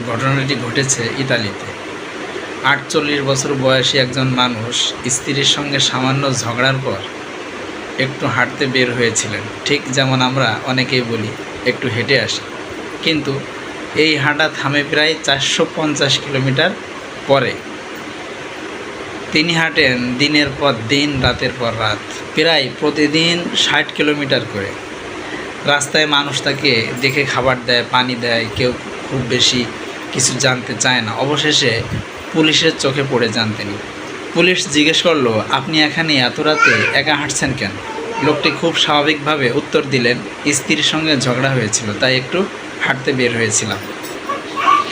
ঘটনাটি ঘটেছে ইতালিতে। ৪৮ বছর বয়সী একজন মানুষ স্ত্রীর সঙ্গে সামান্য ঝগড়ার পর একটু হাঁটতে বের হয়েছিলেন। ঠিক যেমন আমরা অনেকেই বলি একটু হেঁটে আসি, কিন্তু এই হাঁটা থামে প্রায় ৪৫০ কিলোমিটার পরে। তিনি হাঁটেন দিনের পর দিন, রাতের পর রাত, প্রায় প্রতিদিন ৬০ কিলোমিটার করে। রাস্তায় মানুষ তাকে দেখে খাবার দেয়, পানি দেয়, কেউ খুব বেশি কিছু জানতে চায় না। অবশেষে পুলিশের চোখে পড়ে যান তিনি। পুলিশ জিজ্ঞেস করলো, আপনি এখানে এত রাতে একা হাঁটছেন কেন? লোকটি খুব স্বাভাবিকভাবে উত্তর দিলেন, স্ত্রীর সঙ্গে ঝগড়া হয়েছিল, তাই একটু হাঁটতে বের হয়েছিলাম।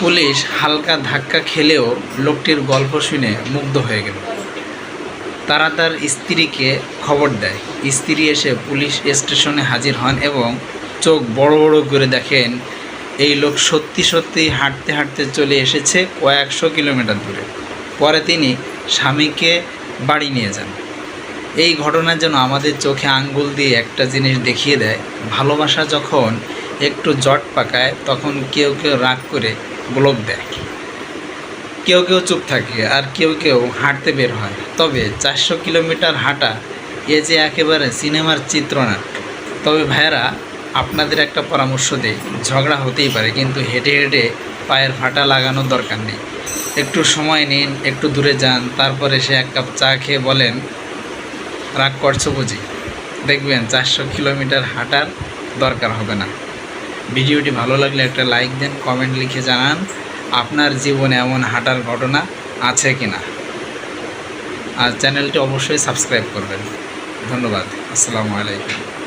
পুলিশ হালকা ধাক্কা খেলেও লোকটির গল্প শুনে মুগ্ধ হয়ে গেল। তারা তার স্ত্রীকে খবর দেয়। স্ত্রী এসে পুলিশ স্টেশনে হাজির হন এবং চোখ বড় বড় করে দেখেন এই লোক সত্যি সত্যি হাঁটতে হাঁটতে চলে এসেছে কয়েকশো কিলোমিটার দূরে। পরে তিনি স্বামীকে বাড়ি নিয়ে যান। এই ঘটনা যেন আমাদের চোখে আঙ্গুল দিয়ে একটা জিনিস দেখিয়ে দেয়, ভালোবাসা যখন একটু জট পাকায় তখন কেউ কেউ রাগ করে ব্লক দেয়, কেউ কেউ চুপ থাকে, আর কেউ কেউ হাঁটতে বের হয়। তবে ৪০০ কিলোমিটার হাঁটা এ যে একেবারে সিনেমার চিত্রনাট্য। তবে ভাইয়েরা, আপনাদের একটা পরামর্শ দেই, ঝগড়া হতেই পারে, কিন্তু হেঁটে হেঁটে পায়ের ফাটা লাগানোর দরকার নেই। একটু সময় নিন, একটু দূরে যান, তারপর এসে এক কাপ চা খেয়ে বলেন, রাগ করছো বুঝি। দেখবেন ৪০০ কিলোমিটার হাঁটার দরকার হবে না। ভিডিওটি ভালো লাগলে একটা লাইক দেন, কমেন্ট লিখে জানান আপনার জীবনে এমন হাঁটার ঘটনা আছে কি না। আর চ্যানেলটি অবশ্যই সাবস্ক্রাইব করবেন। ধন্যবাদ। আসসালামু আলাইকুম।